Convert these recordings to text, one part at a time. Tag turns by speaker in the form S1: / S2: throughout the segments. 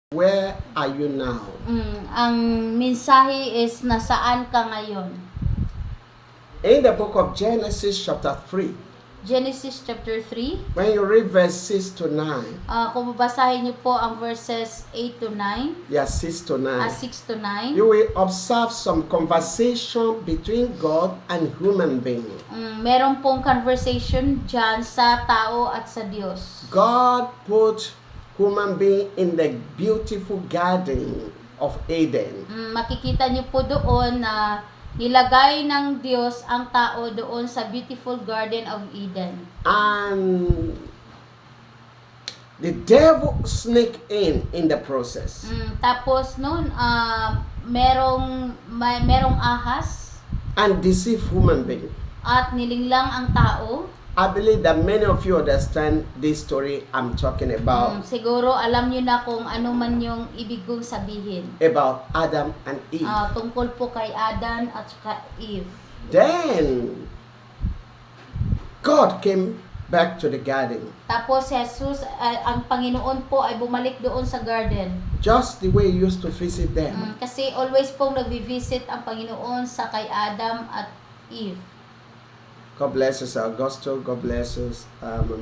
S1: Where are you now?
S2: Ang mensahe is nasaan ka ngayon?
S1: In the book of Genesis chapter 3,
S2: Genesis chapter 3.
S1: when you read verse 6 to 9,
S2: Kung babasahin niyo po ang verses 8 to 9,
S1: 6 to 9,
S2: 6 to 9.
S1: you will observe some conversation between God and human being.
S2: Meron pong conversation dyan sa tao at sa Diyos.
S1: God put human being in the beautiful garden of Eden.
S2: Makikita niyo po doon na nilagay ng Diyos ang tao doon sa beautiful Garden of Eden.
S1: And the devil sneaked in the process.
S2: Tapos noon, merong ahas
S1: And deceived human being.
S2: at nilinglang ang tao.
S1: I believe that many of you understand this story I'm talking about.
S2: Siguro alam niyo na kung ano man yung ibig kong sabihin.
S1: About Adam and Eve.
S2: Tungkol po kay Adan at saka Eve.
S1: Then, God came back to the garden.
S2: Tapos Jesus, ang Panginoon po ay bumalik doon sa garden.
S1: Just the way He used to visit them.
S2: Kasi always pong nagvi-visit ang Panginoon sa kay Adam at Eve.
S1: God bless us, Augusto. God bless us,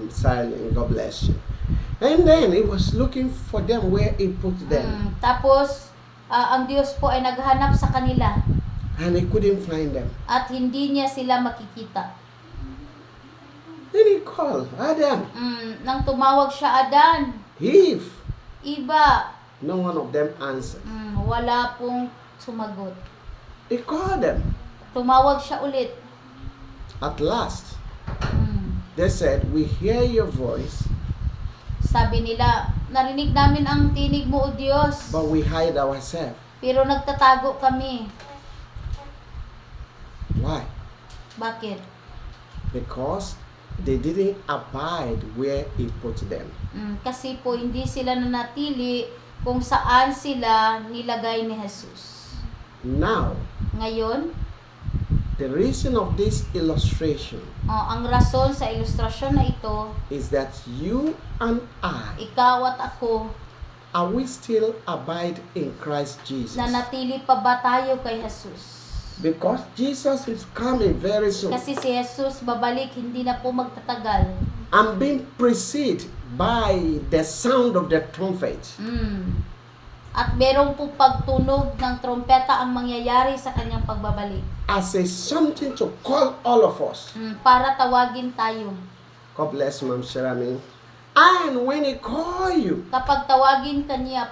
S1: Silent. God bless you. And then, He was looking for them where He put them.
S2: Tapos, ang Diyos po ay naghanap sa kanila.
S1: And He couldn't find them.
S2: At hindi niya sila makikita.
S1: Then He called Adam,
S2: Nang tumawag siya, Adan,
S1: Eve.
S2: Iba,
S1: No one of them answered.
S2: wala pong sumagot.
S1: He called them.
S2: Tumawag siya ulit.
S1: At last, they said, we hear your voice,
S2: Sabi nila, narinig namin ang tinig mo, O Diyos,
S1: but we hide ourselves.
S2: pero nagtatago kami.
S1: Why?
S2: Bakit?
S1: Because they didn't abide where He put them.
S2: Kasi po hindi sila nanatili kung saan sila nilagay ni Jesus.
S1: Now,
S2: Ngayon,
S1: the reason of this illustration
S2: ang rason sa ilustrasyon na ito,
S1: is that you and I,
S2: ikaw at ako,
S1: are we still abide in Christ Jesus?
S2: nanatili pa ba tayo kay Jesus?
S1: Because Jesus is coming very soon.
S2: Kasi si Jesus babalik, hindi na po magtatagal.
S1: I'm being preceded by the sound of the trumpet.
S2: At merong po pagtunog ng trompeta ang mangyayari sa kanyang pagbabalik.
S1: As a something to call all of us.
S2: Para tawagin tayo.
S1: God bless Ma'am Shirami. And when He call you
S2: Kapag tawagin kanya,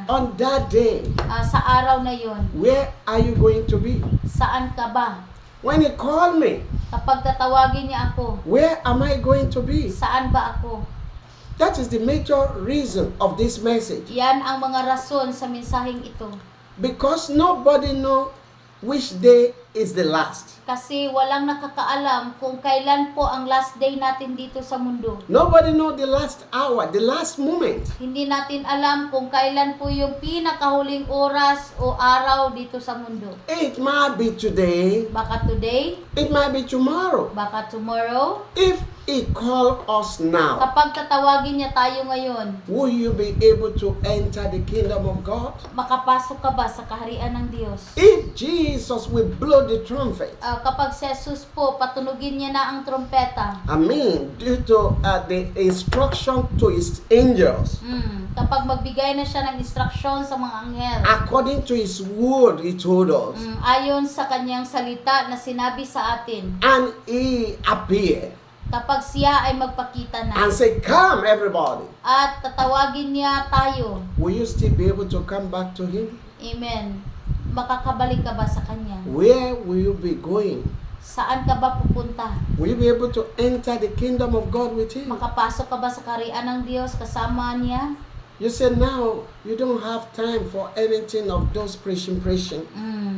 S1: on that day,
S2: sa araw na yon,
S1: where are you going to be?
S2: saan ka ba?
S1: When He call me,
S2: Kapag tatawagin niya ako,
S1: where am I going to be?
S2: saan ba ako?
S1: That is the major reason of this message.
S2: Yan ang mga rason sa mensaheng ito.
S1: Because nobody know which day is the last.
S2: Kasi walang nakakaalam kung kailan po ang last day natin dito sa mundo.
S1: Nobody know the last hour, the last moment.
S2: Hindi natin alam kung kailan po yung pinakahuling oras o araw dito sa mundo.
S1: It might be today,
S2: Baka today,
S1: it might be tomorrow.
S2: baka tomorrow.
S1: If He call us now,
S2: Kapag tatawagin niya tayo ngayon,
S1: will you be able to enter the kingdom of God?
S2: makapasok ka ba sa kaharian ng Diyos?
S1: If Jesus will blow the trumpet,
S2: Kapag si Jesus po, patunugin niya na ang trompeta.
S1: due to the instruction to His angels,
S2: Kapag magbigay na siya ng instruction sa mga anghel.
S1: according to His word, He told us,
S2: Ayon sa kanyang salita na sinabi sa atin,
S1: and He appeared
S2: kapag siya ay magpakita na
S1: and say, come everybody.
S2: at tatawagin niya tayo,
S1: Will you still be able to come back to Him?
S2: amen, makakabalik ka ba sa kanya?
S1: Where will you be going?
S2: Saan ka ba pupunta?
S1: Will you be able to enter the kingdom of God with Him?
S2: Makapasok ka ba sa kaharian ng Diyos kasama niya?
S1: You said now you don't have time for anything of those preaching.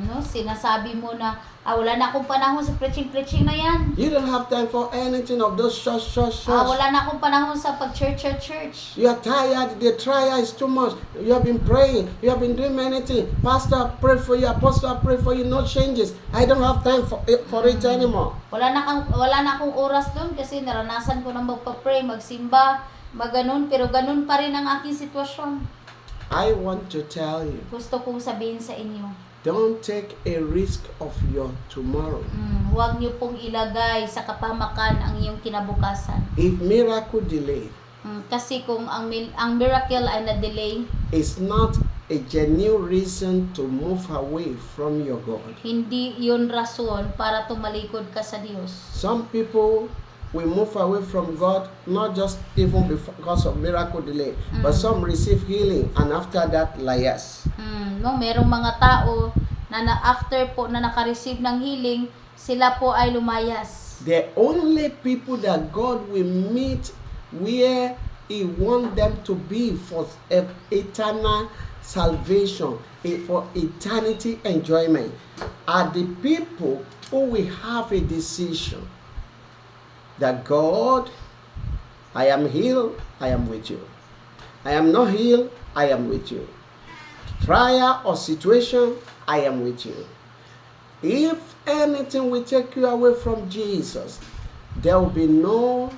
S2: No, sinasabi mo na wala na akong panahon sa preaching na yan.
S1: You don't have time for anything of those church.
S2: Wala na akong panahon sa pag-church.
S1: You are tired, the trial is too much. You have been praying, you have been doing many things. Pastor, pray for you, apostle, pray for you, no changes. I don't have time for it anymore.
S2: Wala na akong oras doon kasi naranasan ko na magpa-pray, magsimba, maganon, pero ganun pa rin ang aking sitwasyon.
S1: I want to tell you,
S2: Gusto kong sabihin sa inyo,
S1: don't take a risk of your tomorrow.
S2: huwag niyo pong ilagay sa kapahamakan ang iyong kinabukasan.
S1: If miracle delay
S2: Kasi kung ang miracle ay na-delay,
S1: is not a genuine reason to move away from your God.
S2: hindi yun rason para tumalikod ka sa Diyos.
S1: Some people will move away from God not just even because of miracle delay, but some receive healing and after that layas.
S2: No, merong mga tao na, after po na naka-receive ng healing, sila po ay lumayas.
S1: The only people that God will meet where He wants them to be for eternal salvation, for eternity enjoyment, are the people who will have a decision that God, I am healed, I am with you. I am not healed, I am with you. Trial or situation, I am with you. If anything will take you away from Jesus, there will be no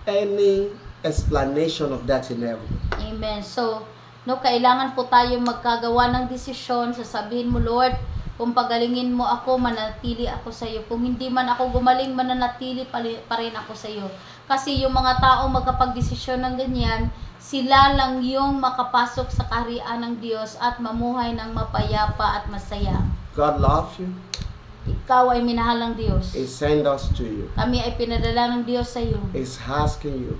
S1: any explanation of that in heaven.
S2: Amen. So, kailangan po tayo magkagawa ng desisyon. Sasabihin mo, Lord, kung pagalingin mo ako, manatili ako sa iyo. Kung hindi man ako gumaling, mananatili pa rin ako sa iyo. Kasi yung mga tao magkapag-desisyon ng ganyan, sila lang yung makapasok sa kaharian ng Diyos at mamuhay ng mapayapa at masaya.
S1: God loves you.
S2: Ikaw ay minahal ng Diyos.
S1: He sent us to you.
S2: Kami ay pinadala ng Diyos sa iyo.
S1: He's asking you,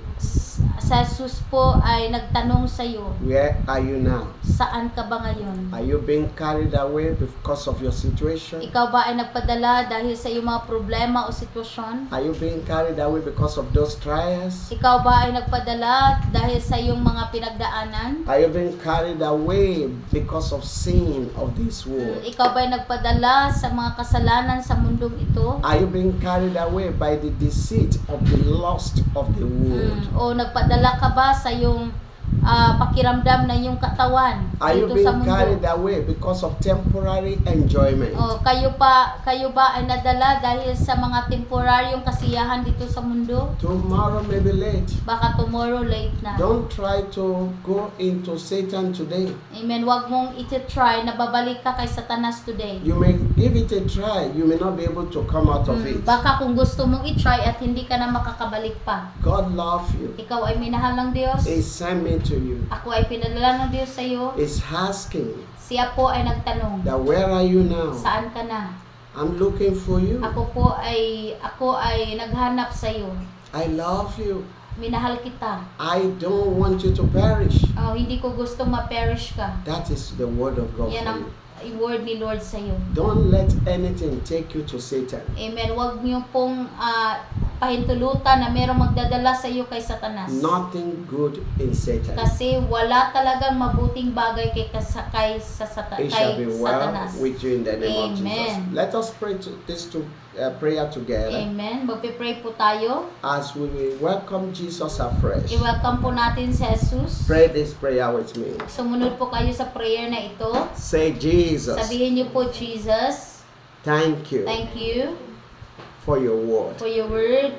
S2: Sa Jesus po ay nagtanong sa iyo,
S1: where are you now?
S2: saan ka ba ngayon?
S1: Are you being carried away because of your situation?
S2: Ikaw ba ay nagpadala dahil sa iyong mga problema o sitwasyon?
S1: Are you being carried away because of those trials?
S2: Ikaw ba ay nagpadala dahil sa iyong mga pinagdaanan?
S1: Are you being carried away because of sin of this world?
S2: Ikaw ba ay nagpadala sa mga kasalanan sa mundong ito?
S1: Are you being carried away by the deceit of the lust of the world?
S2: O nagpadala ka ba sa iyong pakiramdam na iyong katawan
S1: Are you
S2: dito sa
S1: being carried
S2: mundo?
S1: away because of temporary enjoyment?
S2: O kayo ba ay nadala dahil sa mga temporaryong kasiyahan dito sa mundo?
S1: Tomorrow may be late.
S2: Baka tomorrow late na.
S1: Don't try to go into Satan today.
S2: Amen. Huwag mong iti-try na babalik ka kay Satanas today.
S1: You may give it a try. You may not be able to come out of it.
S2: Baka kung gusto mong i-try at hindi ka na makakabalik pa.
S1: God loves you.
S2: Ikaw ay minahal ng Diyos.
S1: He sent me to you.
S2: Ako ay pinadala ng Diyos sa iyo.
S1: He's asking
S2: Siya po ay nagtanong,
S1: that where are you now?
S2: saan ka na?
S1: I'm looking for you.
S2: Ako ay naghanap sa iyo.
S1: I love you.
S2: Minahal kita.
S1: I don't want you to perish.
S2: Hindi ko gusto ma-perish ka.
S1: That is the word of God
S2: Yan
S1: for
S2: ang
S1: you.
S2: word ni Lord sa iyo.
S1: Don't let anything take you to Satan.
S2: Amen. Huwag niyo pong pahintulutan na merong magdadala sa iyo kay Satanas.
S1: Nothing good in Satan.
S2: Kasi wala talagang mabuting bagay kay
S1: It shall be well
S2: Satanas.
S1: with you in the name of Jesus.
S2: Amen.
S1: Let us pray prayer together
S2: Amen. Magpipray po tayo.
S1: as we will welcome Jesus afresh.
S2: I-welcome po natin si Jesus.
S1: Pray this prayer with me.
S2: Sumunod po kayo sa prayer na ito.
S1: Say, Jesus,
S2: Sabihin niyo po, Jesus,
S1: thank you
S2: thank you
S1: for your word.
S2: for your word.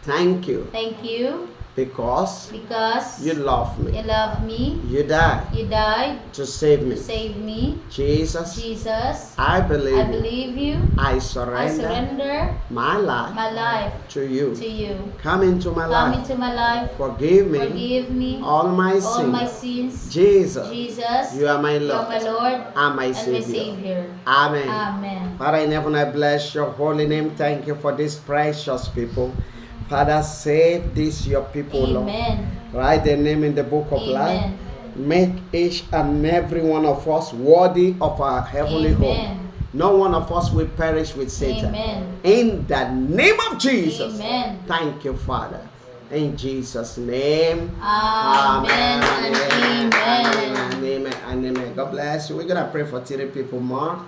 S1: Thank you
S2: Thank you
S1: because
S2: because
S1: you love
S2: you
S1: me.
S2: love me.
S1: You died
S2: You died
S1: to save
S2: to
S1: me.
S2: save me.
S1: Jesus,
S2: Jesus,
S1: I
S2: I
S1: believe you.
S2: believe you.
S1: I
S2: I
S1: surrender
S2: surrender
S1: my life
S2: my life
S1: to you.
S2: to you.
S1: Come into my
S2: Come
S1: life.
S2: into my life.
S1: Forgive me
S2: Forgive me
S1: all my
S2: all my
S1: sins.
S2: sins.
S1: Jesus,
S2: Jesus,
S1: you are my
S2: you are my
S1: Lord
S2: Lord
S1: and my
S2: and my
S1: Savior.
S2: Savior.
S1: Amen.
S2: Amen.
S1: Father in heaven, I bless your holy name. Thank you for these precious people. Father, save these your people, Lord.
S2: Amen.
S1: Write their name in the book of life.
S2: Amen.
S1: Make each and every one of us worthy of our heavenly home.
S2: Amen.
S1: No one of us will perish with Satan.
S2: Amen.
S1: In the name of Jesus.
S2: Amen.
S1: Thank you, Father. In Jesus' name.
S2: Amen and amen.
S1: Amen. Amen. God bless you. We're going to pray for 3 people more.